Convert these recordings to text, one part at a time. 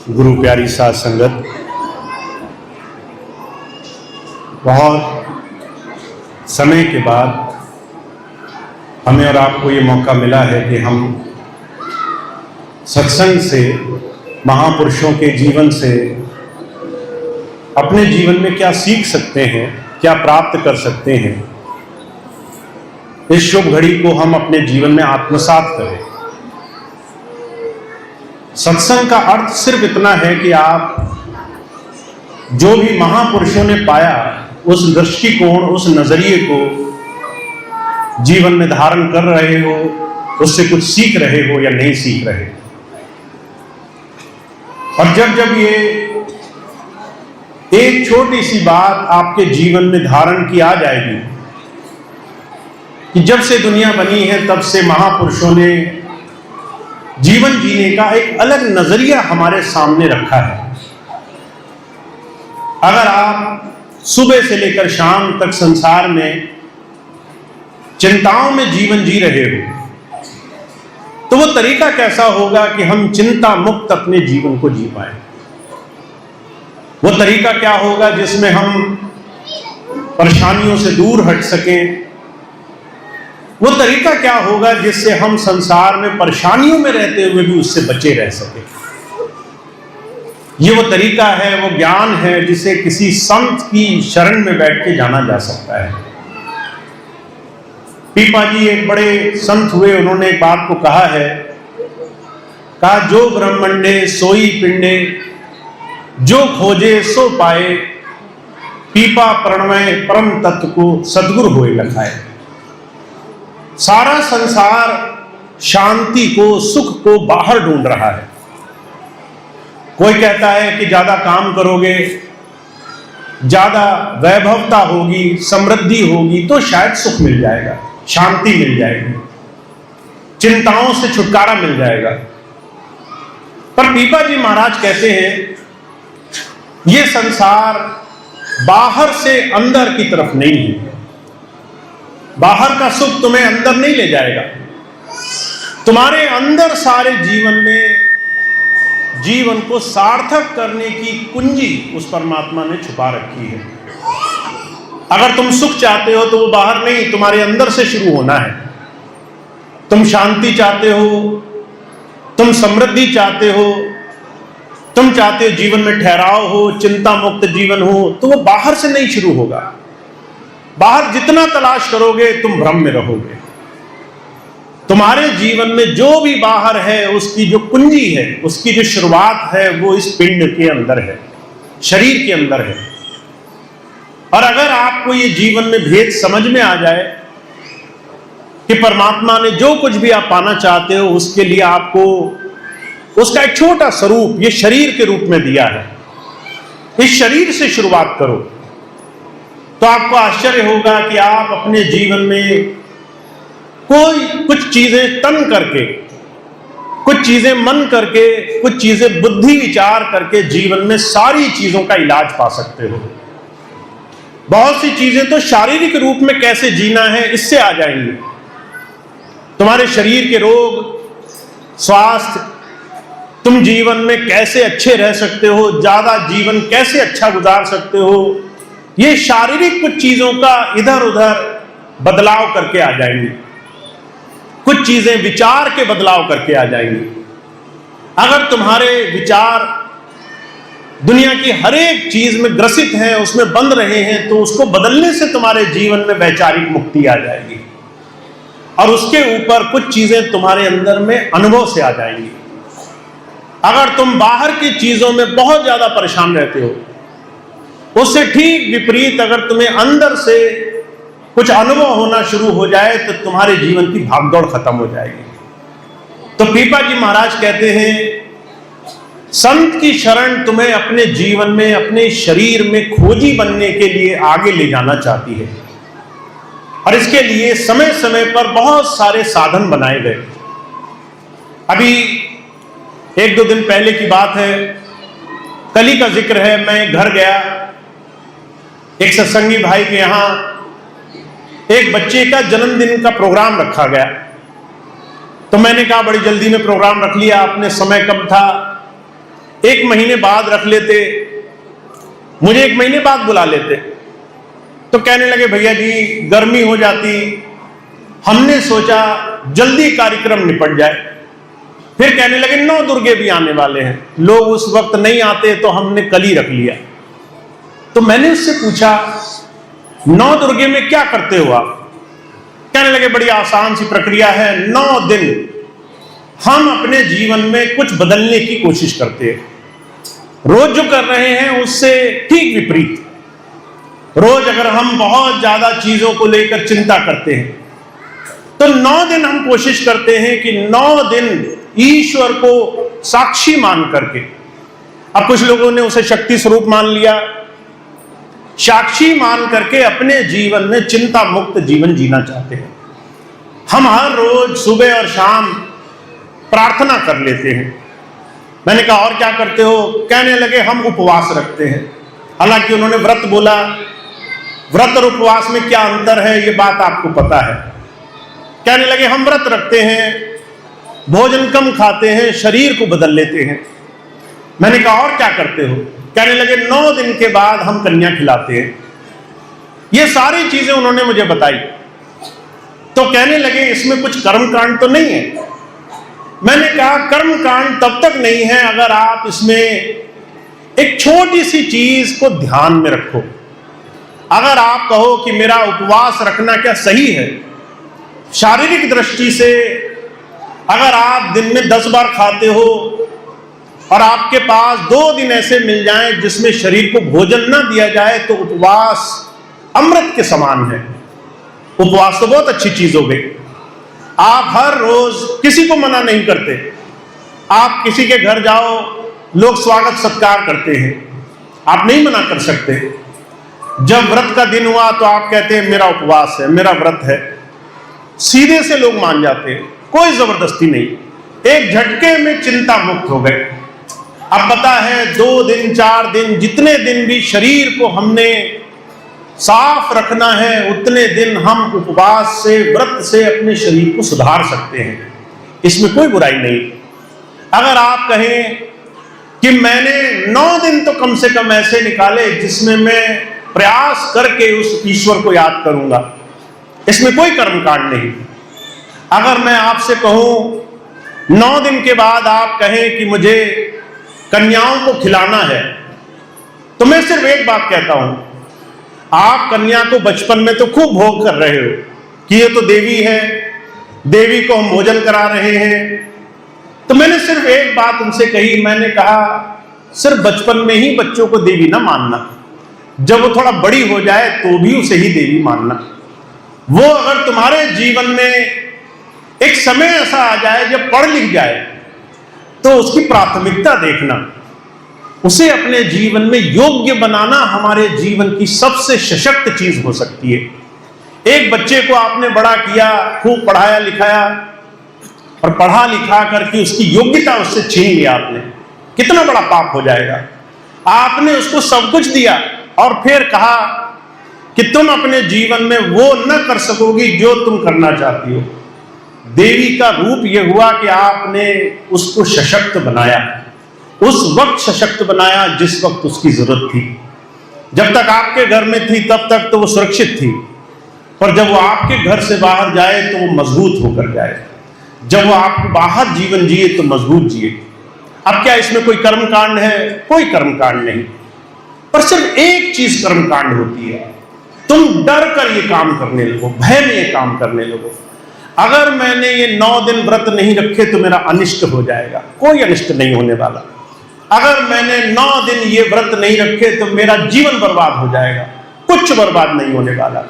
गुरु प्यारी साध संगत, बहुत समय के बाद हमें और आपको ये मौका मिला है कि हम सत्संग से, महापुरुषों के जीवन से अपने जीवन में क्या सीख सकते हैं, क्या प्राप्त कर सकते हैं, इस शुभ घड़ी को हम अपने जीवन में आत्मसात करें। सत्संग का अर्थ सिर्फ इतना है कि आप जो भी महापुरुषों ने पाया उस दृष्टिकोण, उस नजरिए को जीवन में धारण कर रहे हो, उससे कुछ सीख रहे हो या नहीं सीख रहे। और जब जब ये एक छोटी सी बात आपके जीवन में धारण की आ जाएगी कि जब से दुनिया बनी है तब से महापुरुषों ने जीवन जीने का एक अलग नजरिया हमारे सामने रखा है। अगर आप सुबह से लेकर शाम तक संसार में चिंताओं में जीवन जी रहे हो तो वो तरीका कैसा होगा कि हम चिंता मुक्त अपने जीवन को जी पाए। वो तरीका क्या होगा जिसमें हम परेशानियों से दूर हट सकें। वो तरीका क्या होगा जिससे हम संसार में परेशानियों में रहते हुए भी उससे बचे रह सके। ये वो तरीका है, वो ज्ञान है जिसे किसी संत की शरण में बैठ के जाना जा सकता है। पीपा जी एक बड़े संत हुए, उन्होंने एक बात को कहा है, कहा जो ब्रह्मंडे सोई पिंडे, जो खोजे सो पाए, पीपा प्रणमय परम तत्व को सद्गुरु होए लखाए। सारा संसार शांति को, सुख को बाहर ढूंढ रहा है। कोई कहता है कि ज्यादा काम करोगे, ज्यादा वैभवता होगी, समृद्धि होगी तो शायद सुख मिल जाएगा, शांति मिल जाएगी, चिंताओं से छुटकारा मिल जाएगा। पर पीपा जी महाराज कहते हैं यह संसार बाहर से अंदर की तरफ नहीं है। बाहर का सुख तुम्हें अंदर नहीं ले जाएगा। तुम्हारे अंदर सारे जीवन में जीवन को सार्थक करने की कुंजी उस परमात्मा ने छुपा रखी है। अगर तुम सुख चाहते हो तो वो बाहर नहीं, तुम्हारे अंदर से शुरू होना है। तुम शांति चाहते हो, तुम समृद्धि चाहते हो, तुम चाहते हो जीवन में ठहराव हो, चिंता मुक्त जीवन हो, तो वो बाहर से नहीं शुरू होगा। बाहर जितना तलाश करोगे तुम भ्रम में रहोगे। तुम्हारे जीवन में जो भी बाहर है उसकी जो कुंजी है, उसकी जो शुरुआत है वो इस पिंड के अंदर है, शरीर के अंदर है। और अगर आपको ये जीवन में भेद समझ में आ जाए कि परमात्मा ने जो कुछ भी आप पाना चाहते हो उसके लिए आपको उसका एक छोटा स्वरूप ये शरीर के रूप में दिया है, इस शरीर से शुरुआत करो तो आपको आश्चर्य होगा कि आप अपने जीवन में कुछ चीजें तन करके, कुछ चीजें मन करके, कुछ चीजें बुद्धि विचार करके जीवन में सारी चीजों का इलाज पा सकते हो। बहुत सी चीजें तो शारीरिक रूप में कैसे जीना है इससे आ जाएंगी। तुम्हारे शरीर के रोग, स्वास्थ्य, तुम जीवन में कैसे अच्छे रह सकते हो, ज्यादा जीवन कैसे अच्छा गुजार सकते हो, ये शारीरिक कुछ चीजों का इधर उधर बदलाव करके आ जाएंगी। कुछ चीजें विचार के बदलाव करके आ जाएंगी। अगर तुम्हारे विचार दुनिया की हर एक चीज में ग्रसित हैं, उसमें बंध रहे हैं, तो उसको बदलने से तुम्हारे जीवन में वैचारिक मुक्ति आ जाएगी। और उसके ऊपर कुछ चीजें तुम्हारे अंदर में अनुभव से आ जाएंगी। अगर तुम बाहर की चीजों में बहुत ज्यादा परेशान रहते हो, उससे ठीक विपरीत अगर तुम्हें अंदर से कुछ अनुभव होना शुरू हो जाए तो तुम्हारे जीवन की भागदौड़ खत्म हो जाएगी। तो पीपा जी महाराज कहते हैं संत की शरण तुम्हें अपने जीवन में, अपने शरीर में खोजी बनने के लिए आगे ले जाना चाहती है। और इसके लिए समय समय पर बहुत सारे साधन बनाए गए। अभी एक दो दिन पहले की बात है, कल ही का जिक्र है, मैं घर गया, एक सत्संगी भाई के यहां एक बच्चे का जन्मदिन का प्रोग्राम रखा गया। तो मैंने कहा बड़ी जल्दी में प्रोग्राम रख लिया, आपने समय कम था, 1 महीने बाद रख लेते, मुझे 1 महीने बाद बुला लेते। तो कहने लगे भैया जी गर्मी हो जाती, हमने सोचा जल्दी कार्यक्रम निपट जाए। फिर कहने लगे 9 दुर्गे भी आने वाले हैं, लोग उस वक्त नहीं आते तो हमने कल ही रख लिया। तो मैंने उससे पूछा 9 दुर्गे में क्या करते हो आप? कहने लगे बड़ी आसान सी प्रक्रिया है, 9 दिन हम अपने जीवन में कुछ बदलने की कोशिश करते हैं। रोज जो कर रहे हैं उससे ठीक विपरीत। रोज अगर हम बहुत ज्यादा चीजों को लेकर चिंता करते हैं तो 9 दिन हम कोशिश करते हैं कि 9 दिन ईश्वर को साक्षी मान करके, अब कुछ लोगों ने उसे शक्ति स्वरूप मान लिया, साक्षी मान करके अपने जीवन में चिंता मुक्त जीवन जीना चाहते हैं। हम हर रोज सुबह और शाम प्रार्थना कर लेते हैं। मैंने कहा और क्या करते हो? कहने लगे हम उपवास रखते हैं। हालांकि उन्होंने व्रत बोला, व्रत और उपवास में क्या अंतर है ये बात आपको पता है। कहने लगे हम व्रत रखते हैं, भोजन कम खाते हैं, शरीर को बदल लेते हैं। मैंने कहा और क्या करते हो? कहने लगे 9 दिन के बाद हम कन्या खिलाते हैं। ये सारी चीजें उन्होंने मुझे बताई। तो कहने लगे इसमें कुछ कर्मकांड तो नहीं है? मैंने कहा कर्मकांड तब तक नहीं है अगर आप इसमें एक छोटी सी चीज को ध्यान में रखो। अगर आप कहो कि मेरा उपवास रखना क्या सही है, शारीरिक दृष्टि से अगर आप दिन में 10 बार खाते हो और आपके पास 2 दिन ऐसे मिल जाएं जिसमें शरीर को भोजन ना दिया जाए तो उपवास अमृत के समान है। उपवास तो बहुत अच्छी चीज हो गई। आप हर रोज किसी को मना नहीं करते, आप किसी के घर जाओ लोग स्वागत सत्कार करते हैं, आप नहीं मना कर सकते। जब व्रत का दिन हुआ तो आप कहते हैं मेरा उपवास है, मेरा व्रत है, सीधे से लोग मान जाते हैं, कोई जबरदस्ती नहीं। एक झटके में चिंता मुक्त हो गए। अब पता है 2 दिन 4 दिन जितने दिन भी शरीर को हमने साफ रखना है उतने दिन हम उपवास से व्रत से अपने शरीर को सुधार सकते हैं। इसमें कोई बुराई नहीं। अगर आप कहें कि मैंने 9 दिन तो कम से कम ऐसे निकाले जिसमें मैं प्रयास करके उस ईश्वर को याद करूंगा, इसमें कोई कर्मकांड नहीं। अगर मैं आपसे कहूं 9 दिन के बाद आप कहें कि मुझे कन्याओं को खिलाना है, तो मैं सिर्फ एक बात कहता हूं, आप कन्या को बचपन में तो खूब भोग कर रहे हो कि ये तो देवी है, देवी को हम भोजन करा रहे हैं। तो मैंने सिर्फ एक बात उनसे कही, मैंने कहा सिर्फ बचपन में ही बच्चों को देवी ना मानना, जब वो थोड़ा बड़ी हो जाए तो भी उसे ही देवी मानना। वो अगर तुम्हारे जीवन में एक समय ऐसा आ जाए जब पढ़ लिख जाए तो उसकी प्राथमिकता देखना, उसे अपने जीवन में योग्य बनाना हमारे जीवन की सबसे सशक्त चीज हो सकती है। एक बच्चे को आपने बड़ा किया, खूब पढ़ाया लिखाया और पढ़ा लिखा करके उसकी योग्यता उससे छीन लिया आपने, कितना बड़ा पाप हो जाएगा। आपने उसको सब कुछ दिया और फिर कहा कि तुम अपने जीवन में वो न कर सकोगी जो तुम करना चाहती हो। देवी का रूप यह हुआ कि आपने उसको सशक्त बनाया, उस वक्त सशक्त बनाया जिस वक्त उसकी जरूरत थी। जब तक आपके घर में थी तब तक तो वो सुरक्षित थी, पर जब वो आपके घर से बाहर जाए तो वो मजबूत होकर जाए। जब वो आप बाहर जीवन जिए तो मजबूत जिए। अब क्या इसमें कोई कर्मकांड है? कोई कर्मकांड नहीं, पर सिर्फ एक चीज कर्मकांड होती है, तुम डर कर ये काम करने लगो, भय में ये काम करने लगो। अगर मैंने ये 9 दिन व्रत नहीं रखे तो मेरा अनिष्ट हो जाएगा। कोई अनिष्ट नहीं होने वाला। अगर मैंने 9 दिन ये व्रत नहीं रखे तो मेरा जीवन बर्बाद हो जाएगा। कुछ बर्बाद नहीं होने वाला।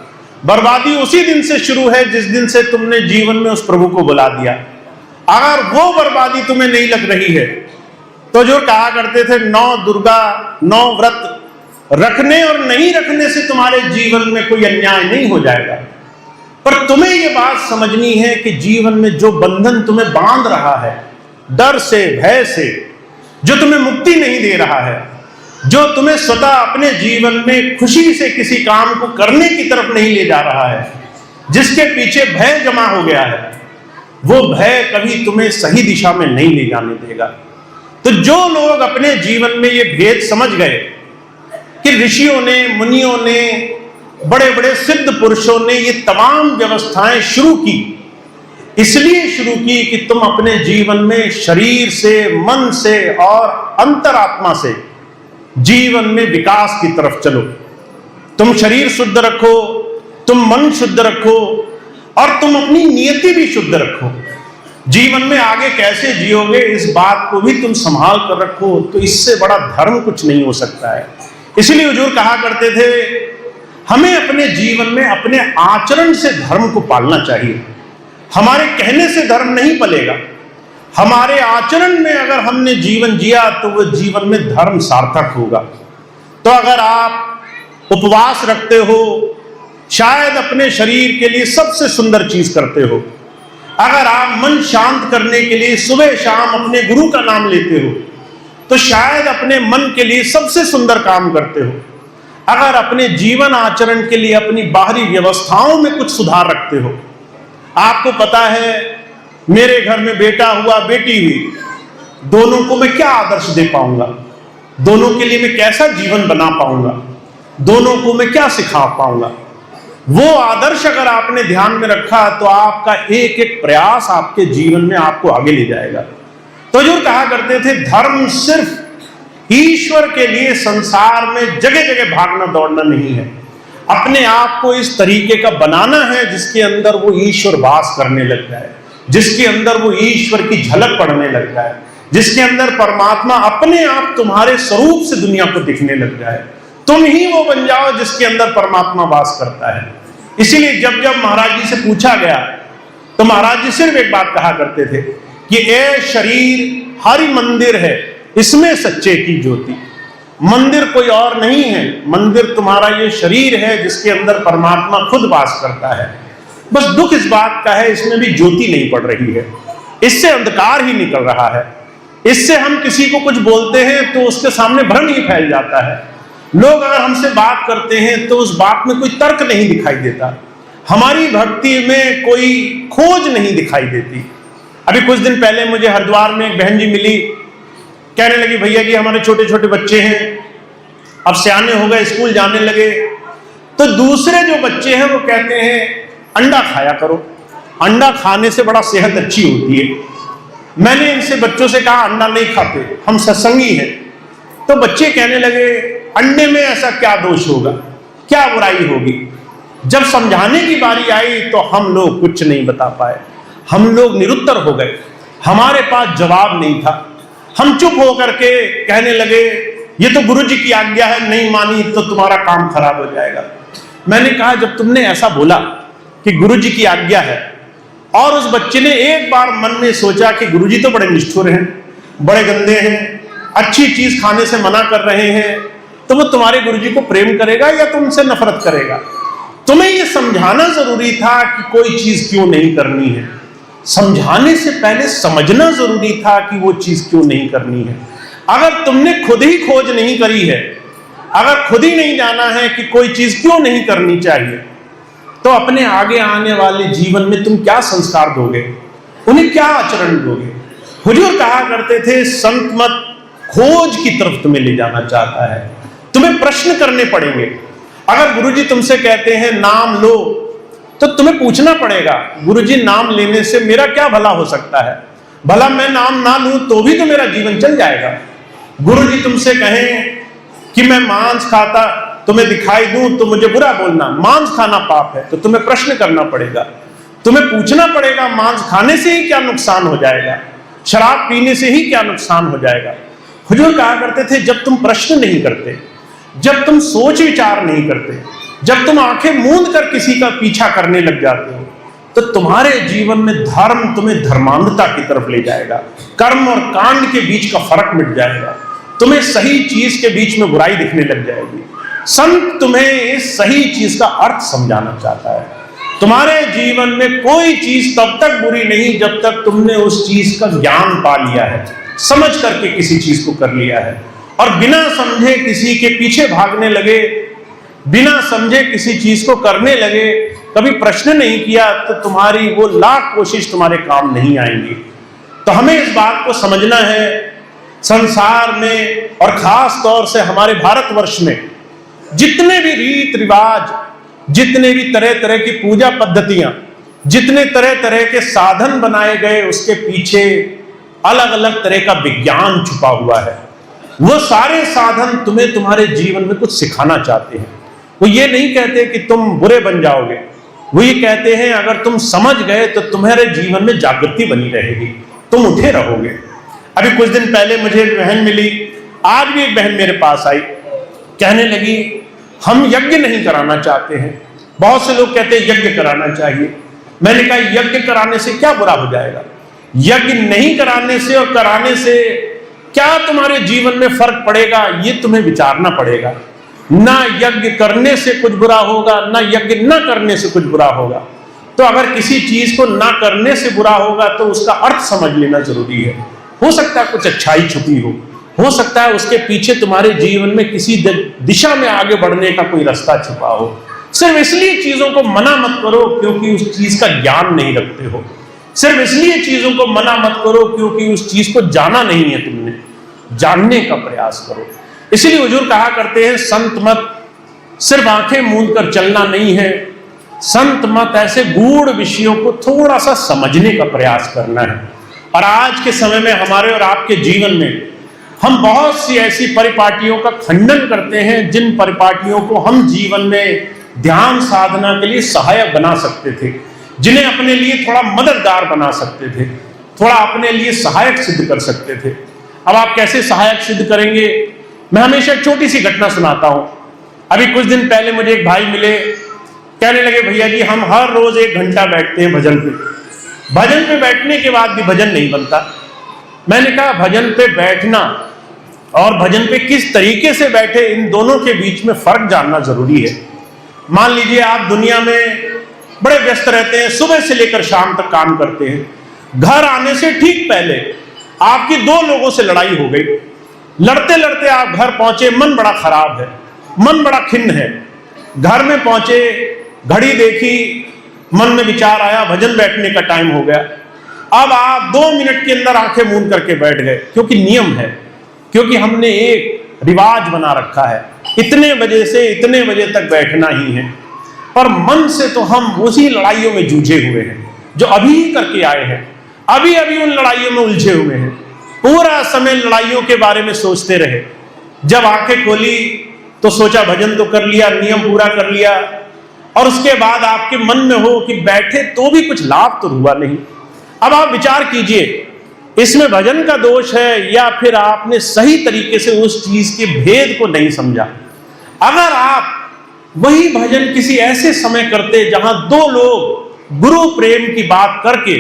बर्बादी उसी दिन से शुरू है जिस दिन से तुमने जीवन में उस प्रभु को बुला दिया। अगर वो बर्बादी तुम्हें नहीं लग रही है तो जो कहा करते थे 9 दुर्गा 9 व्रत रखने और नहीं रखने से तुम्हारे जीवन में कोई अन्याय नहीं हो जाएगा, पर तुम्हें यह बात समझनी है कि जीवन में जो बंधन तुम्हें बांध रहा है, डर से भय से, जो तुम्हें मुक्ति नहीं दे रहा है, जो तुम्हें स्वतः अपने जीवन में खुशी से किसी काम को करने की तरफ नहीं ले जा रहा है, जिसके पीछे भय जमा हो गया है, वो भय कभी तुम्हें सही दिशा में नहीं ले जाने देगा। तो जो लोग अपने जीवन में ये भेद समझ गए कि ऋषियों ने, मुनियों ने, बड़े बड़े सिद्ध पुरुषों ने ये तमाम व्यवस्थाएं शुरू की, इसलिए शुरू की कि तुम अपने जीवन में शरीर से, मन से और अंतरात्मा से जीवन में विकास की तरफ चलो। तुम शरीर शुद्ध रखो, तुम मन शुद्ध रखो और तुम अपनी नियति भी शुद्ध रखो। जीवन में आगे कैसे जियोगे इस बात को भी तुम संभाल कर रखो, तो इससे बड़ा धर्म कुछ नहीं हो सकता है। इसलिए हुजूर कहा करते थे, हमें अपने जीवन में अपने आचरण से धर्म को पालना चाहिए। हमारे कहने से धर्म नहीं पलेगा, हमारे आचरण में अगर हमने जीवन जिया तो वह जीवन में धर्म सार्थक होगा। तो अगर आप उपवास रखते हो, शायद अपने शरीर के लिए सबसे सुंदर चीज करते हो। अगर आप मन शांत करने के लिए सुबह शाम अपने गुरु का नाम लेते हो, तो शायद अपने मन के लिए सबसे सुंदर काम करते हो। अगर अपने जीवन आचरण के लिए अपनी बाहरी व्यवस्थाओं में कुछ सुधार रखते हो, आपको पता है मेरे घर में बेटा हुआ, बेटी हुई, दोनों को मैं क्या आदर्श दे पाऊंगा, दोनों के लिए मैं कैसा जीवन बना पाऊंगा, दोनों को मैं क्या सिखा पाऊंगा, वो आदर्श अगर आपने ध्यान में रखा तो आपका एक एक प्रयास आपके जीवन में आपको आगे ले जाएगा। तो जो कहा करते थे, धर्म सिर्फ ईश्वर के लिए संसार में जगह जगह भागना दौड़ना नहीं है, अपने आप को इस तरीके का बनाना है जिसके अंदर वो ईश्वर वास करने लग जाए, जिसके अंदर वो ईश्वर की झलक पड़ने लग जाए, जिसके अंदर परमात्मा अपने आप तुम्हारे स्वरूप से दुनिया को दिखने लग जाए। तुम ही वो बन जाओ जिसके अंदर परमात्मा वास करता है। इसीलिए जब जब महाराज जी से पूछा गया तो महाराज जी सिर्फ एक बात कहा करते थे कि ए शरीर हरि मंदिर है, इसमें सच्चे की ज्योति। मंदिर कोई और नहीं है, मंदिर तुम्हारा ये शरीर है जिसके अंदर परमात्मा खुद वास करता है। बस दुख इस बात का है, इसमें भी ज्योति नहीं पड़ रही है, इससे अंधकार ही निकल रहा है। इससे हम किसी को कुछ बोलते हैं तो उसके सामने भ्रम ही फैल जाता है। लोग अगर हमसे बात करते हैं तो उस बात में कोई तर्क नहीं दिखाई देता, हमारी भक्ति में कोई खोज नहीं दिखाई देती। अभी कुछ दिन पहले मुझे हरिद्वार में एक बहन जी मिली, कहने लगी भैया जी हमारे छोटे छोटे बच्चे हैं, अब सियाने हो गए, स्कूल जाने लगे, तो दूसरे जो बच्चे हैं वो कहते हैं अंडा खाया करो, अंडा खाने से बड़ा सेहत अच्छी होती है। मैंने इनसे बच्चों से कहा अंडा नहीं खाते, हम सत्संगी हैं। तो बच्चे कहने लगे अंडे में ऐसा क्या दोष होगा, क्या बुराई होगी। जब समझाने की बारी आई तो हम लोग कुछ नहीं बता पाए, हम लोग निरुत्तर हो गए, हमारे पास जवाब नहीं था। हम चुप होकर के कहने लगे ये तो गुरु जी की आज्ञा है, नहीं मानी तो तुम्हारा काम खराब हो जाएगा। मैंने कहा जब तुमने ऐसा बोला कि गुरु जी की आज्ञा है, और उस बच्चे ने एक बार मन में सोचा कि गुरु जी तो बड़े निष्ठुर हैं, बड़े गंदे हैं, अच्छी चीज खाने से मना कर रहे हैं, तो वो तुम्हारे गुरु जी को प्रेम करेगा या तुमसे नफरत करेगा। तुम्हें ये समझाना जरूरी था कि कोई चीज क्यों नहीं करनी है, समझाने से पहले समझना जरूरी था कि वो चीज क्यों नहीं करनी है। अगर तुमने खुद ही खोज नहीं करी है, अगर खुद ही नहीं जाना है कि कोई चीज क्यों नहीं करनी चाहिए, तो अपने आगे आने वाले जीवन में तुम क्या संस्कार दोगे, उन्हें क्या आचरण दोगे। हुजूर कहा करते थे संत मत खोज की तरफ तुम्हें ले जाना चाहता है, तुम्हें प्रश्न करने पड़ेंगे। अगर गुरुजी तुमसे कहते हैं नाम लो, तो तुम्हें पूछना पड़ेगा गुरुजी नाम लेने से मेरा क्या भला हो सकता है, भला मैं नाम ना लूं तो भी तो मेरा जीवन चल जाएगा। गुरुजी तुमसे कहें कि मैं मांस खाता तुम्हें दिखाई दूं तो मुझे बुरा बोलना, मांस खाना पाप है, तो तुम्हें प्रश्न करना पड़ेगा, तुम्हें पूछना पड़ेगा मांस खाने से ही क्या नुकसान हो जाएगा, शराब पीने से ही क्या नुकसान हो जाएगा। हुजूर कहा करते थे जब तुम प्रश्न नहीं करते, जब तुम सोच विचार नहीं करते, जब तुम आंखें मूंद कर किसी का पीछा करने लग जाते हो, तो तुम्हारे जीवन में धर्म तुम्हें धर्मांधता की तरफ ले जाएगा, कर्म और कांड के बीच का फर्क मिट जाएगा, तुम्हें सही चीज के बीच में बुराई दिखने लग जाएगी। संत तुम्हें इस सही चीज का अर्थ समझाना चाहता है। तुम्हारे जीवन में कोई चीज तब तक बुरी नहीं जब तक तुमने उस चीज का ज्ञान पा लिया है, समझ करके किसी चीज को कर लिया है। और बिना समझे किसी के पीछे भागने लगे, बिना समझे किसी चीज को करने लगे, कभी प्रश्न नहीं किया, तो तुम्हारी वो लाख कोशिश तुम्हारे काम नहीं आएंगी। तो हमें इस बात को समझना है संसार में और खास तौर से हमारे भारतवर्ष में जितने भी रीत रिवाज, जितने भी तरह तरह की पूजा पद्धतियां, जितने तरह तरह के साधन बनाए गए, उसके पीछे अलग अलग तरह का विज्ञान छुपा हुआ है। वो सारे साधन तुम्हें तुम्हारे जीवन में कुछ सिखाना चाहते हैं। वो ये नहीं कहते कि तुम बुरे बन जाओगे, वो ये कहते हैं अगर तुम समझ गए तो तुम्हारे जीवन में जागृति बनी रहेगी, तुम उठे रहोगे। अभी कुछ दिन पहले मुझे एक बहन मिली, आज भी एक बहन मेरे पास आई, कहने लगी हम यज्ञ नहीं कराना चाहते हैं। बहुत से लोग कहते हैं यज्ञ कराना चाहिए। मैंने कहा यज्ञ कराने से क्या बुरा हो जाएगा? यज्ञ नहीं कराने से और कराने से क्या तुम्हारे जीवन में फर्क पड़ेगा, ये तुम्हें विचारना पड़ेगा। ना यज्ञ करने से कुछ बुरा होगा, ना यज्ञ न करने से कुछ बुरा होगा। तो अगर किसी चीज को ना करने से बुरा होगा तो उसका अर्थ समझ लेना जरूरी है। हो सकता है कुछ अच्छाई छुपी हो सकता है उसके पीछे तुम्हारे जीवन में किसी दिशा में आगे बढ़ने का कोई रास्ता छुपा हो। सिर्फ इसलिए चीजों को मना मत करो क्योंकि उस चीज का ज्ञान नहीं रखते हो। सिर्फ इसलिए चीजों को मना मत करो क्योंकि उस चीज को जाना नहीं है, तुमने जानने का प्रयास करो। इसलिए हुजूर कहा करते हैं संत मत सिर्फ आंखें मूंद कर चलना नहीं है, संत मत ऐसे गूढ़ विषयों को थोड़ा सा समझने का प्रयास करना है। और आज के समय में हमारे और आपके जीवन में हम बहुत सी ऐसी परिपाटियों का खंडन करते हैं जिन परिपाटियों को हम जीवन में ध्यान साधना के लिए सहायक बना सकते थे, जिन्हें अपने लिए थोड़ा मददगार बना सकते थे, थोड़ा अपने लिए सहायक सिद्ध कर सकते थे। अब आप कैसे सहायक सिद्ध करेंगे? मैं हमेशा एक छोटी सी घटना सुनाता हूं। अभी कुछ दिन पहले मुझे एक भाई मिले, कहने लगे भैया जी हम हर रोज 1 घंटा बैठते हैं भजन पे बैठने के बाद भी भजन नहीं बनता। मैंने कहा भजन पे बैठना और भजन पे किस तरीके से बैठे, इन दोनों के बीच में फर्क जानना जरूरी है। मान लीजिए आप दुनिया में बड़े व्यस्त रहते हैं, सुबह से लेकर शाम तक काम करते हैं, घर आने से ठीक पहले आपकी 2 लोगों से लड़ाई हो गई, लड़ते लड़ते आप घर पहुंचे, मन बड़ा खराब है, मन बड़ा खिन्न है। घर में पहुंचे, घड़ी देखी, मन में विचार आया भजन बैठने का टाइम हो गया। अब आप 2 मिनट के अंदर आंखें मूंद करके बैठ गए, क्योंकि नियम है, क्योंकि हमने एक रिवाज बना रखा है, इतने बजे से इतने बजे तक बैठना ही है। पर मन से तो हम उसी लड़ाइयों में जूझे हुए हैं जो अभी करके आए हैं, अभी अभी उन लड़ाइयों में उलझे हुए हैं। पूरा समय लड़ाइयों के बारे में सोचते रहे, जब आंखें खोली तो सोचा भजन तो कर लिया, नियम पूरा कर लिया, और उसके बाद आपके मन में हो कि बैठे तो भी कुछ लाभ तो हुआ नहीं। अब आप विचार कीजिए इसमें भजन का दोष है या फिर आपने सही तरीके से उस चीज के भेद को नहीं समझा। अगर आप वही भजन किसी ऐसे समय करते जहां 2 लोग गुरु प्रेम की बात करके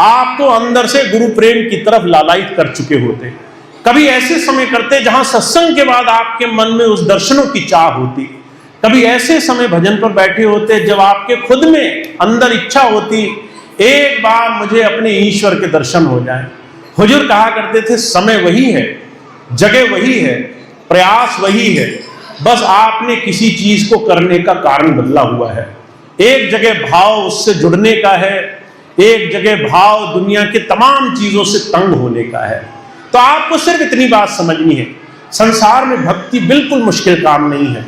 आपको अंदर से गुरु प्रेम की तरफ लालायित कर चुके होते, कभी ऐसे समय करते जहां सत्संग के बाद आपके मन में उस दर्शनों की चाह होती, कभी ऐसे समय भजन पर बैठे होते जब आपके खुद में अंदर इच्छा होती एक बार मुझे अपने ईश्वर के दर्शन हो जाए। हुजूर कहा करते थे समय वही है, जगह वही है, प्रयास वही है, बस आपने किसी चीज को करने का कारण बदला हुआ है। एक जगह भाव उससे जुड़ने का है, एक जगह भाव दुनिया के तमाम चीजों से तंग होने का है। तो आपको सिर्फ इतनी बात समझनी है, संसार में भक्ति बिल्कुल मुश्किल काम नहीं है,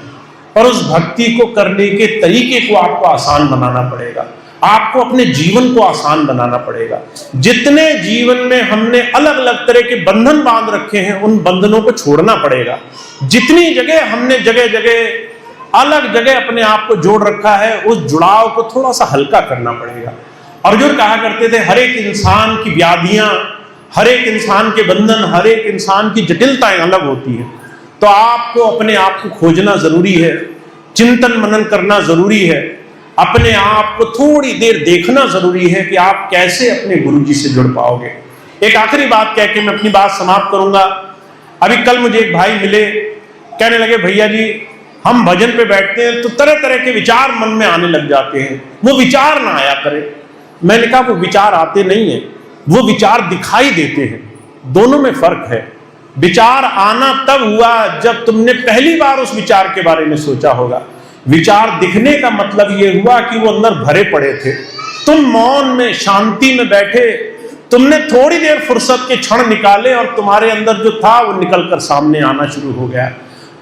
और उस भक्ति को करने के तरीके को आपको आसान बनाना पड़ेगा, आपको अपने जीवन को आसान बनाना पड़ेगा। जितने जीवन में हमने अलग अलग तरह के बंधन बांध रखे हैं उन बंधनों को छोड़ना पड़ेगा। जितनी जगह हमने जगह जगह अलग जगह अपने आप को जोड़ रखा है उस जुड़ाव को थोड़ा सा हल्का करना पड़ेगा। अर्जुन कहा करते थे हर एक इंसान की व्याधियां, हर एक इंसान के बंधन, हर एक इंसान की जटिलताएं अलग होती हैं। तो आपको अपने आप को खोजना जरूरी है, चिंतन मनन करना जरूरी है, अपने आप को थोड़ी देर देखना जरूरी है कि आप कैसे अपने गुरु जी से जुड़ पाओगे। एक आखिरी बात कह के मैं अपनी बात समाप्त करूंगा। अभी कल मुझे एक भाई मिले, कहने लगे भैया जी हम भजन पे बैठते हैं तो तरह तरह के विचार मन में आने लग जाते हैं, वो विचार ना आया करे। मैंने कहा वो विचार आते नहीं है, वो विचार दिखाई देते हैं, दोनों में फर्क है। विचार आना तब हुआ जब तुमने पहली बार उस विचार के बारे में सोचा होगा। विचार दिखने का मतलब यह हुआ कि वो अंदर भरे पड़े थे, तुम मौन में शांति में बैठे तुमने थोड़ी देर फुर्सत के क्षण निकाले और तुम्हारे अंदर जो था वो निकलकर सामने आना शुरू हो गया।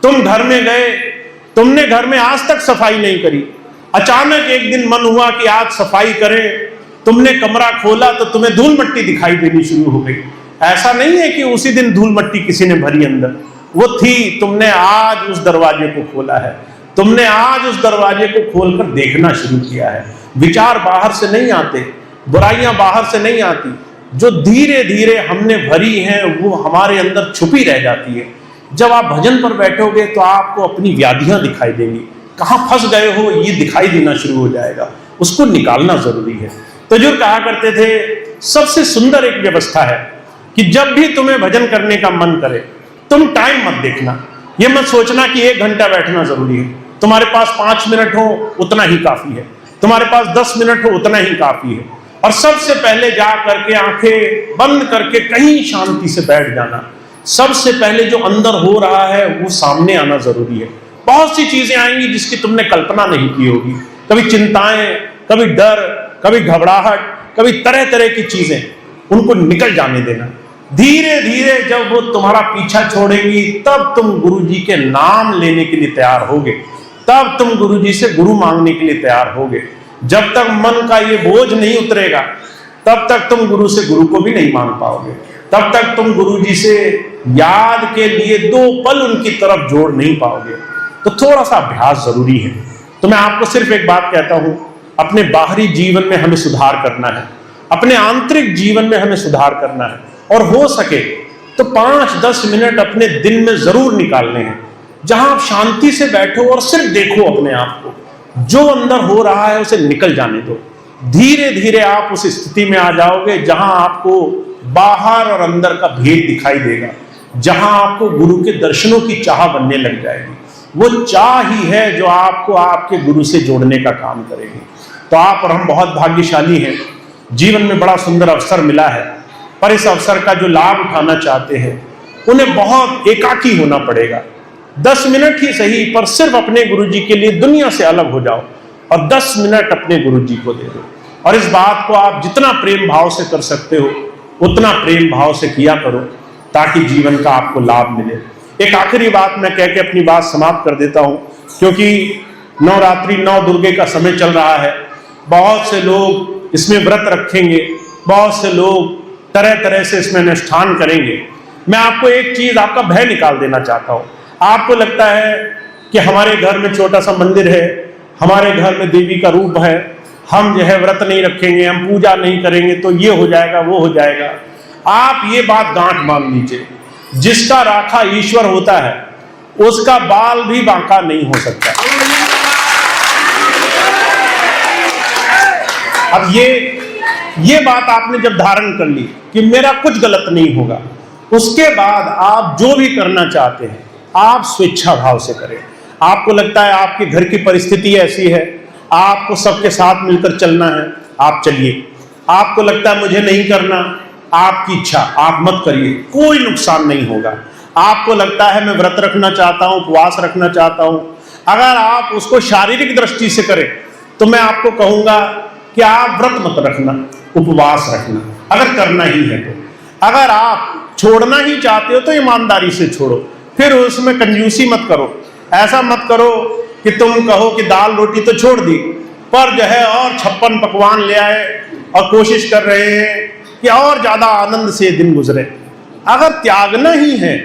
तुम घर में गए, तुमने घर में आज तक सफाई नहीं करी, अचानक एक दिन मन हुआ कि आज सफाई करें, तुमने कमरा खोला तो तुम्हें धूल मट्टी दिखाई देनी शुरू हो गई। ऐसा नहीं है कि उसी दिन धूल मट्टी किसी ने भरी अंदर, वो थी, तुमने आज उस दरवाजे को खोला है, तुमने आज उस दरवाजे को खोलकर देखना शुरू किया है। विचार बाहर से नहीं आते, बुराइयां बाहर से नहीं आती, जो धीरे धीरे हमने भरी हैं वो हमारे अंदर छुपी रह जाती है। जब आप भजन पर बैठोगे तो आपको अपनी व्याधियां दिखाई देंगी, कहां फंस गए हो ये दिखाई देना शुरू हो जाएगा, उसको निकालना जरूरी है। तो जो कहा करते थे, सबसे सुंदर एक व्यवस्था है कि जब भी तुम्हें भजन करने का मन करे, तुम टाइम मत देखना, ये मत सोचना कि 1 घंटा बैठना जरूरी है। तुम्हारे पास 5 मिनट हो उतना ही काफी है, तुम्हारे पास 10 मिनट हो उतना ही काफी है। और सबसे पहले जा करके आंखें बंद करके कहीं शांति से बैठ जाना। सबसे पहले जो अंदर हो रहा है वो सामने आना जरूरी है। बहुत सी चीजें आएंगी जिसकी तुमने कल्पना नहीं की होगी, कभी चिंताएं, कभी डर, कभी घबराहट, कभी तरह तरह की चीजें, उनको निकल जाने देना। धीरे धीरे जब वो तुम्हारा पीछा छोड़ेंगी तब तुम गुरुजी के नाम लेने के लिए तैयार होगे, तब तुम गुरुजी से गुरु मांगने के लिए तैयार होगे। जब तक मन का ये बोझ नहीं उतरेगा तब तक तुम गुरु से गुरु को भी नहीं मांग पाओगे, तब तक तुम गुरुजी से याद के लिए 2 पल उनकी तरफ जोड़ नहीं पाओगे। तो थोड़ा सा अभ्यास जरूरी है। तो मैं आपको सिर्फ एक बात कहता हूं, अपने बाहरी जीवन में हमें सुधार करना है, अपने आंतरिक जीवन में हमें सुधार करना है, और हो सके तो 5-10 मिनट अपने दिन में जरूर निकालने हैं जहां आप शांति से बैठो और सिर्फ देखो अपने आप को, जो अंदर हो रहा है उसे निकल जाने दो। धीरे धीरे आप उस स्थिति में आ जाओगे जहां आपको बाहर और अंदर का भेद दिखाई देगा, जहां आपको गुरु के दर्शनों की चाह बनने लग जाएगी। वो चाह ही है जो आपको आपके गुरु से जोड़ने का काम करेगी। तो आप और हम बहुत भाग्यशाली हैं, जीवन में बड़ा सुंदर अवसर मिला है, पर इस अवसर का जो लाभ उठाना चाहते हैं उन्हें बहुत एकाकी होना पड़ेगा। 10 मिनट ही सही, पर सिर्फ अपने गुरुजी के लिए दुनिया से अलग हो जाओ और 10 मिनट अपने गुरुजी को दे दो। और इस बात को आप जितना प्रेम भाव से कर सकते हो उतना प्रेम भाव से किया करो, ताकि जीवन का आपको लाभ मिले। एक आखिरी बात मैं कह के अपनी बात समाप्त कर देता हूं, क्योंकि नवरात्रि 9 दुर्गे का समय चल रहा है। बहुत से लोग इसमें व्रत रखेंगे, बहुत से लोग तरह तरह से इसमें अनुष्ठान करेंगे। मैं आपको एक चीज, आपका भय निकाल देना चाहता हूं। आपको लगता है कि हमारे घर में छोटा सा मंदिर है, हमारे घर में देवी का रूप है, हम जो है व्रत नहीं रखेंगे, हम पूजा नहीं करेंगे तो ये हो जाएगा, वो हो जाएगा। आप ये बात गांठ बांध लीजिए, जिसका राखा ईश्वर होता है उसका बाल भी बांका नहीं हो सकता। अब ये बात आपने जब धारण कर ली कि मेरा कुछ गलत नहीं होगा, उसके बाद आप जो भी करना चाहते हैं आप स्वेच्छा भाव से करें। आपको लगता है आपके घर की परिस्थिति ऐसी है, आपको सबके साथ मिलकर चलना है, आप चलिए। आपको लगता है मुझे नहीं करना, आपकी इच्छा, आप मत करिए, कोई नुकसान नहीं होगा। आपको लगता है मैं व्रत रखना चाहता हूं, उपवास रखना चाहता हूं, अगर आप उसको शारीरिक दृष्टि से करें तो मैं आपको कहूंगा कि आप व्रत मत रखना, उपवास रखना, अगर करना ही है तो। अगर आप छोड़ना ही चाहते हो तो ईमानदारी से छोड़ो, फिर उसमें कंजूसी मत करो। ऐसा मत करो कि तुम कहो कि दाल रोटी तो छोड़ दी, पर जो है और 56 पकवान ले आए और कोशिश कर रहे हैं कि और ज्यादा आनंद से दिन गुजरे। अगर त्यागना ही है,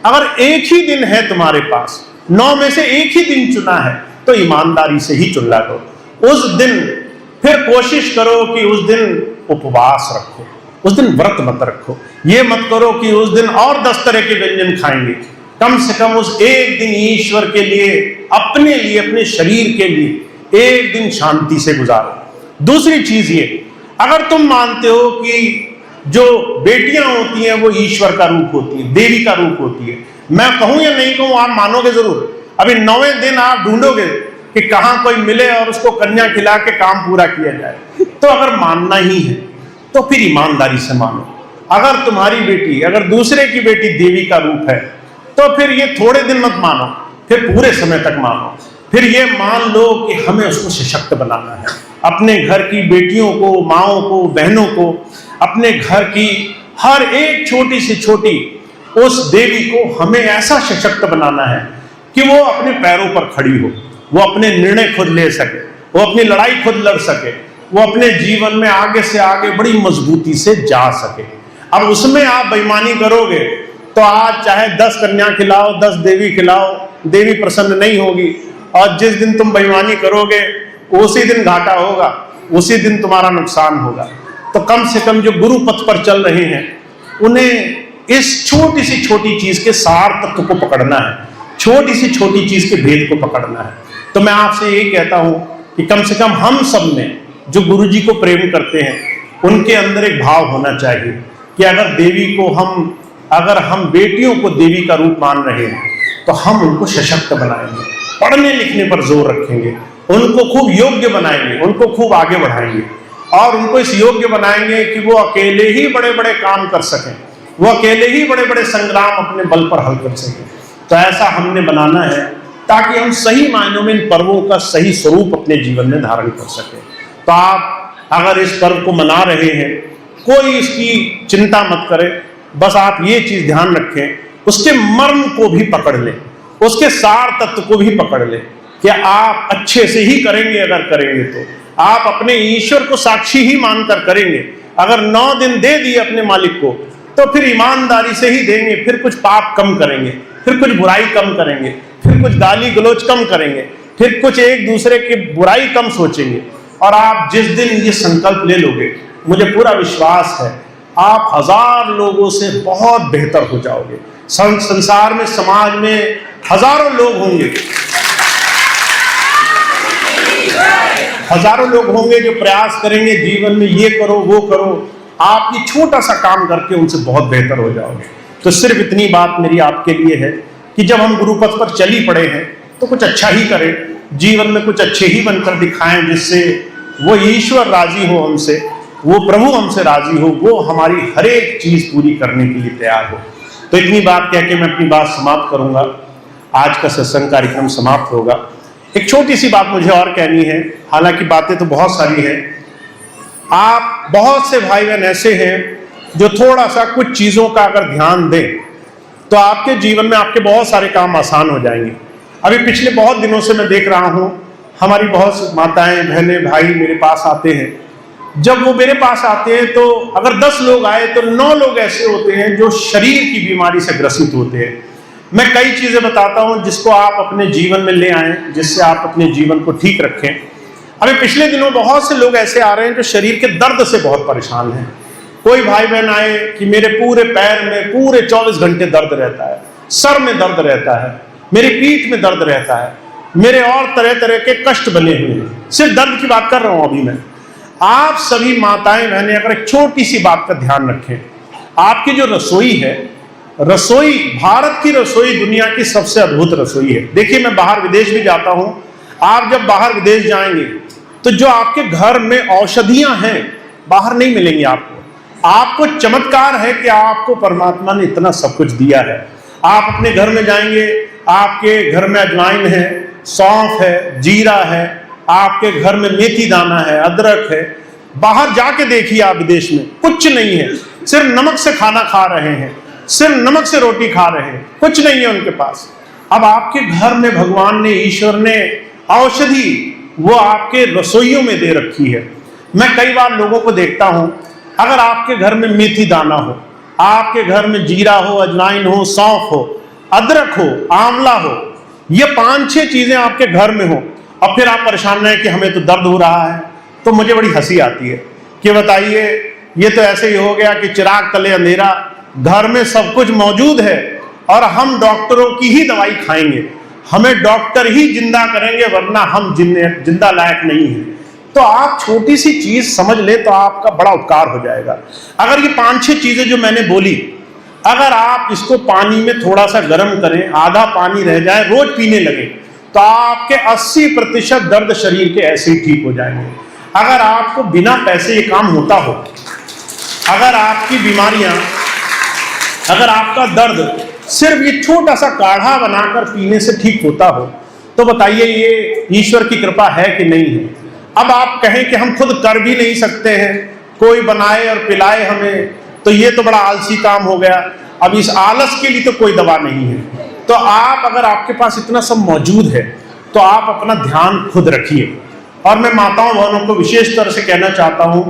अगर एक ही दिन है तुम्हारे पास, 9 में से एक ही दिन चुना है, तो ईमानदारी से ही चुन करो उस दिन। फिर कोशिश करो कि उस दिन उपवास रखो, उस दिन व्रत मत रखो। ये मत करो कि उस दिन और 10 तरह के व्यंजन खाएंगे, कम से कम उस एक दिन ईश्वर के लिए, अपने लिए, अपने शरीर के लिए एक दिन शांति से गुजारो। दूसरी चीज ये, अगर तुम मानते हो कि जो बेटियां होती हैं वो ईश्वर का रूप होती है, देवी का रूप होती है, मैं कहूं या नहीं कहूं आप मानोगे जरूर। अभी 9वें दिन आप ढूंढोगे कि कहां कोई मिले और उसको कन्या खिला के काम पूरा किया जाए। तो अगर मानना ही है तो फिर ईमानदारी से मानो। अगर तुम्हारी बेटी, अगर दूसरे की बेटी देवी का रूप है तो फिर ये थोड़े दिन मत मानो, फिर पूरे समय तक मानो। फिर ये मान लो कि हमें उसको सशक्त बनाना है, अपने घर की बेटियों को, माओं को, बहनों को अपने घर की हर एक छोटी से छोटी उस देवी को हमें ऐसा सशक्त बनाना है कि वो अपने पैरों पर खड़ी हो, वो अपने निर्णय खुद ले सके, वो अपनी लड़ाई खुद लड़ सके, वो अपने जीवन में आगे से आगे बड़ी मजबूती से जा सके। अब उसमें आप बेईमानी करोगे तो आज चाहे 10 कन्या खिलाओ, 10 देवी खिलाओ, देवी प्रसन्न नहीं होगी। और जिस दिन तुम बेईमानी करोगे उसी दिन घाटा होगा, उसी दिन तुम्हारा नुकसान होगा। तो कम से कम जो गुरु पथ पर चल रहे हैं उन्हें इस छोटी सी छोटी चीज के सार तत्व को पकड़ना है, छोटी सी छोटी चीज के भेद को पकड़ना है। तो मैं आपसे यही कहता हूं कि कम से कम हम सब में जो गुरु जी को प्रेम करते हैं उनके अंदर एक भाव होना चाहिए कि अगर हम बेटियों को देवी का रूप मान रहे हैं तो हम उनको सशक्त बनाएंगे, पढ़ने लिखने पर जोर रखेंगे, उनको खूब योग्य बनाएंगे, उनको खूब आगे बढ़ाएंगे और उनको इस योग्य बनाएंगे कि वो अकेले ही बड़े बड़े काम कर सकें, वो अकेले ही बड़े बड़े संग्राम अपने बल पर हल कर सकें। तो ऐसा हमने बनाना है ताकि हम सही मायनों में इन पर्वों का सही स्वरूप अपने जीवन में धारण कर सकें। तो आप अगर इस पर्व को मना रहे हैं, कोई इसकी चिंता मत करें, बस आप ये चीज ध्यान रखें, उसके मर्म को भी पकड़ लें, उसके सार तत्व को भी पकड़ लें कि आप अच्छे से ही करेंगे। अगर करेंगे तो आप अपने ईश्वर को साक्षी ही मानकर करेंगे। अगर 9 दिन दे दिए अपने मालिक को तो फिर ईमानदारी से ही देंगे, फिर कुछ पाप कम करेंगे, फिर कुछ बुराई कम करेंगे, फिर कुछ गाली गलौज कम करेंगे, फिर कुछ एक दूसरे की बुराई कम सोचेंगे। और आप जिस दिन ये संकल्प ले लोगे, मुझे पूरा विश्वास है आप 1000 लोगों से बहुत बेहतर हो जाओगे। संसार में, समाज में हजारों लोग होंगे, हजारों लोग होंगे जो प्रयास करेंगे जीवन में ये करो वो करो, आप ये छोटा सा काम करके उनसे बहुत बेहतर हो जाओगे। तो सिर्फ इतनी बात मेरी आपके लिए है कि जब हम गुरुपथ पर चल ही पड़े हैं तो कुछ अच्छा ही करें, जीवन में कुछ अच्छे ही बनकर दिखाएं, जिससे वो ईश्वर राजी हो हमसे, वो प्रभु हमसे राजी हो, वो हमारी हर एक चीज पूरी करने के लिए तैयार हो। तो इतनी बात कह के मैं अपनी बात समाप्त करूंगा। आज का सत्संग कार्यक्रम समाप्त होगा। एक छोटी सी बात मुझे और कहनी है, हालांकि बातें तो बहुत सारी हैं। आप बहुत से भाई बहन ऐसे हैं जो थोड़ा सा कुछ चीजों का अगर ध्यान दें तो आपके जीवन में आपके बहुत सारे काम आसान हो जाएंगे। अभी पिछले बहुत दिनों से मैं देख रहा हूं, हमारी बहुत सी माताएं, बहनें, भाई मेरे पास आते हैं। जब वो मेरे पास आते हैं तो अगर 10 लोग आए तो 9 लोग ऐसे होते हैं जो शरीर की बीमारी से ग्रसित होते हैं। मैं कई चीजें बताता हूं जिसको आप अपने जीवन में ले आएं, जिससे आप अपने जीवन को ठीक रखें। अभी पिछले दिनों बहुत से लोग ऐसे आ रहे हैं जो शरीर के दर्द से बहुत परेशान हैं। कोई भाई बहन आए कि मेरे पूरे पैर में पूरे 24 घंटे दर्द रहता है, सर में दर्द रहता है, मेरी पीठ में दर्द रहता है, मेरे और तरह तरह के कष्ट बने हुए हैं। सिर्फ दर्द की बात कर रहा हूं अभी मैं। आप सभी माताएं बहनें अगर एक छोटी सी बात का ध्यान रखें, आपकी जो रसोई है, रसोई, भारत की रसोई दुनिया की सबसे अद्भुत रसोई है। देखिए मैं बाहर विदेश भी जाता हूं, आप जब बाहर विदेश जाएंगे तो जो आपके घर में औषधियां हैं बाहर नहीं मिलेंगी आपको चमत्कार है कि आपको परमात्मा ने इतना सब कुछ दिया है। आप अपने घर में जाएंगे, आपके घर में अजवाइन है, सौंफ है, जीरा है, आपके घर में मेथी दाना है, अदरक है। बाहर जाके देखिए आप विदेश में कुछ नहीं है, सिर्फ नमक से खाना खा रहे हैं, सिर्फ नमक से रोटी खा रहे हैं, कुछ नहीं है उनके पास। अब आपके घर में भगवान ने, ईश्वर ने औषधि वो आपके रसोइयों में दे रखी है। मैं कई बार लोगों को देखता हूं, अगर आपके घर में मेथी दाना हो, आपके घर में जीरा हो, अजवाइन हो, सौंफ हो, अदरक हो, आंवला हो, ये 5-6 चीजें आपके घर में हो और फिर आप परेशान रहे कि हमें तो दर्द हो रहा है, तो मुझे बड़ी हंसी आती है कि बताइए ये तो ऐसे ही हो गया कि चिराग तले अंधेरा, घर में सब कुछ मौजूद है और हम डॉक्टरों की ही दवाई खाएंगे, हमें डॉक्टर ही जिंदा करेंगे वरना हम जिंदा लायक नहीं है। तो आप छोटी सी चीज समझ ले तो आपका बड़ा उपकार हो जाएगा। अगर ये 5-6 चीजें जो मैंने बोली, अगर आप इसको पानी में थोड़ा सा गर्म करें, आधा पानी रह जाए, रोज पीने लगे तो आपके 80% दर्द शरीर के ऐसे ही ठीक हो जाएंगे। अगर आपको बिना पैसे ये काम होता हो, अगर आपकी बीमारियां, अगर आपका दर्द सिर्फ ये छोटा सा काढ़ा बनाकर पीने से ठीक होता हो, तो बताइए ये ईश्वर की कृपा है कि नहीं है। अब आप कहें कि हम खुद कर भी नहीं सकते हैं, कोई बनाए और पिलाए हमें, तो ये तो बड़ा आलसी काम हो गया। अब इस आलस के लिए तो कोई दवा नहीं है। तो आप, अगर आपके पास इतना सब मौजूद है, तो आप अपना ध्यान खुद रखिए। और मैं माताओं बहनों को विशेष तरह से कहना चाहता हूं,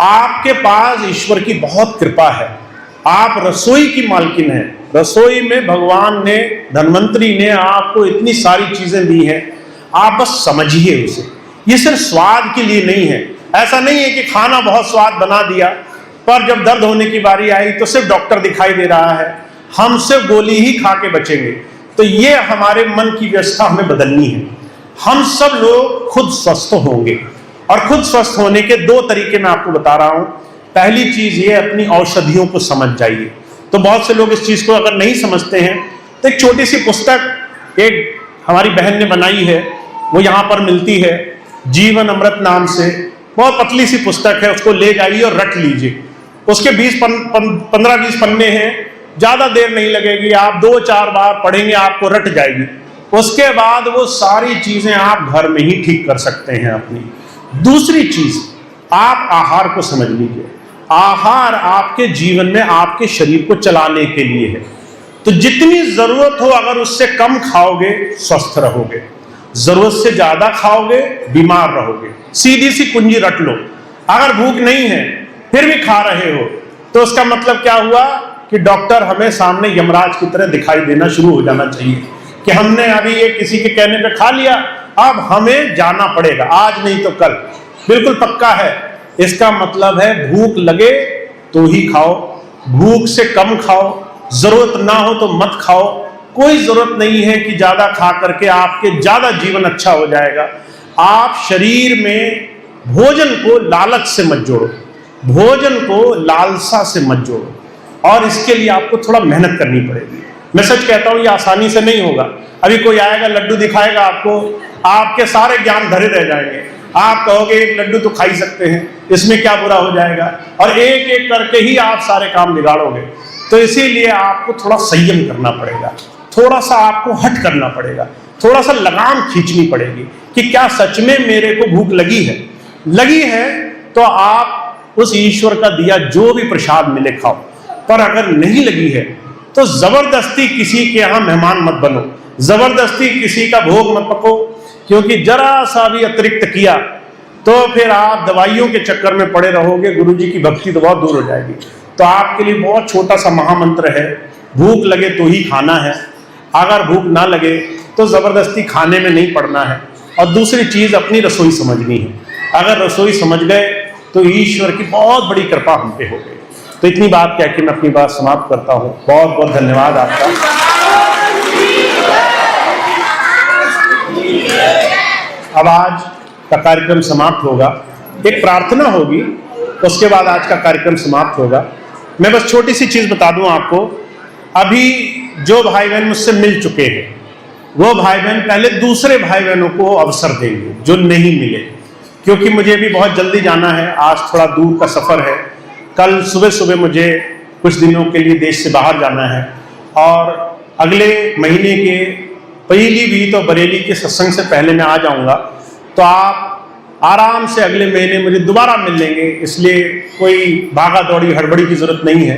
आपके पास ईश्वर की बहुत कृपा है। आप रसोई की मालकिन हैं। रसोई में भगवान ने, धन्वंतरी ने आपको इतनी सारी चीजें दी हैं, आप बस समझिए उसे। ये सिर्फ स्वाद के लिए नहीं है। ऐसा नहीं है कि खाना बहुत स्वाद बना दिया, पर जब दर्द होने की बारी आई तो सिर्फ डॉक्टर दिखाई दे रहा है, हम सिर्फ गोली ही खा के बचेंगे। तो ये हमारे मन की व्यवस्था हमें बदलनी है। हम सब लोग खुद स्वस्थ होंगे, और खुद स्वस्थ होने के दो तरीके मैं आपको बता रहा हूं। पहली चीज ये, अपनी औषधियों को समझ जाइए। तो बहुत से लोग इस चीज को अगर नहीं समझते हैं, तो एक छोटी सी पुस्तक एक हमारी बहन ने बनाई है, वो यहाँ पर मिलती है, जीवन अमृत नाम से। बहुत पतली सी पुस्तक है, उसको ले जाइए और रट लीजिए। उसके 15-20 पन्ने हैं, ज्यादा देर नहीं लगेगी, आप 2-4 बार पढ़ेंगे आपको रट जाएगी। उसके बाद वो सारी चीजें आप घर में ही ठीक कर सकते हैं अपनी। दूसरी चीज, आप आहार को समझ लीजिए। आहार आपके जीवन में, आपके शरीर को चलाने के लिए है। तो जितनी जरूरत हो, अगर उससे कम खाओगे स्वस्थ रहोगे, जरूरत से ज्यादा खाओगे बीमार रहोगे। सीधी सी कुंजी रट लो। अगर भूख नहीं है फिर भी खा रहे हो, तो उसका मतलब क्या हुआ कि डॉक्टर हमें सामने यमराज की तरह दिखाई देना शुरू हो जाना चाहिए कि हमने अभी ये किसी के कहने पे खा लिया, अब हमें जाना पड़ेगा, आज नहीं तो कल, बिल्कुल पक्का है। इसका मतलब है भूख लगे तो ही खाओ, भूख से कम खाओ, जरूरत ना हो तो मत खाओ। कोई जरूरत नहीं है कि ज्यादा खा करके आपके ज्यादा जीवन अच्छा हो जाएगा। आप शरीर में भोजन को लालच से मत जोड़ो, भोजन को लालसा से मत जोड़ो, और इसके लिए आपको थोड़ा मेहनत करनी पड़ेगी। मैं सच कहता हूं, ये आसानी से नहीं होगा। अभी कोई आएगा लड्डू दिखाएगा आपको, आपके सारे ज्ञान धरे रह जाएंगे। आप कहोगे एक लड्डू तो खा ही सकते हैं, इसमें क्या बुरा हो जाएगा, और एक एक करके ही आप सारे काम बिगाड़ोगे। तो इसीलिए आपको थोड़ा संयम करना पड़ेगा, थोड़ा सा आपको हट करना पड़ेगा, थोड़ा सा लगाम खींचनी पड़ेगी कि क्या सच में मेरे को भूख लगी है। लगी है तो आप उस ईश्वर का दिया जो भी प्रसाद मिले खाओ, पर अगर नहीं लगी है तो जबरदस्ती किसी के यहां मेहमान मत बनो, जबरदस्ती किसी का भोग मत पको, क्योंकि जरा सा भी अतिरिक्त किया तो फिर आप दवाइयों के चक्कर में पड़े रहोगे, गुरुजी की भक्ति तो बहुत दूर हो जाएगी। तो आपके लिए बहुत छोटा सा महामंत्र है, भूख लगे तो ही खाना है, अगर भूख ना लगे तो जबरदस्ती खाने में नहीं पड़ना है। और दूसरी चीज, अपनी रसोई समझनी है। अगर रसोई समझ गए तो ईश्वर की बहुत बड़ी कृपा हम पे हो गई। तो इतनी बात कह के मैं अपनी बात समाप्त करता हूँ। बहुत बहुत धन्यवाद आपका। अब आज का कार्यक्रम समाप्त होगा, एक प्रार्थना होगी, उसके बाद आज का कार्यक्रम समाप्त होगा। मैं बस छोटी सी चीज बता दूं आपको। अभी जो भाई बहन मुझसे मिल चुके हैं, वो भाई बहन पहले दूसरे भाई बहनों को अवसर देंगे जो नहीं मिले, क्योंकि मुझे भी बहुत जल्दी जाना है। आज थोड़ा दूर का सफर है, कल सुबह सुबह मुझे कुछ दिनों के लिए देश से बाहर जाना है, और अगले महीने के पहली भी तो बरेली के सत्संग से पहले मैं आ जाऊंगा। तो आप आराम से अगले महीने मुझे दोबारा मिल लेंगे, इसलिए कोई भागा दौड़ी हड़बड़ी की जरूरत नहीं है।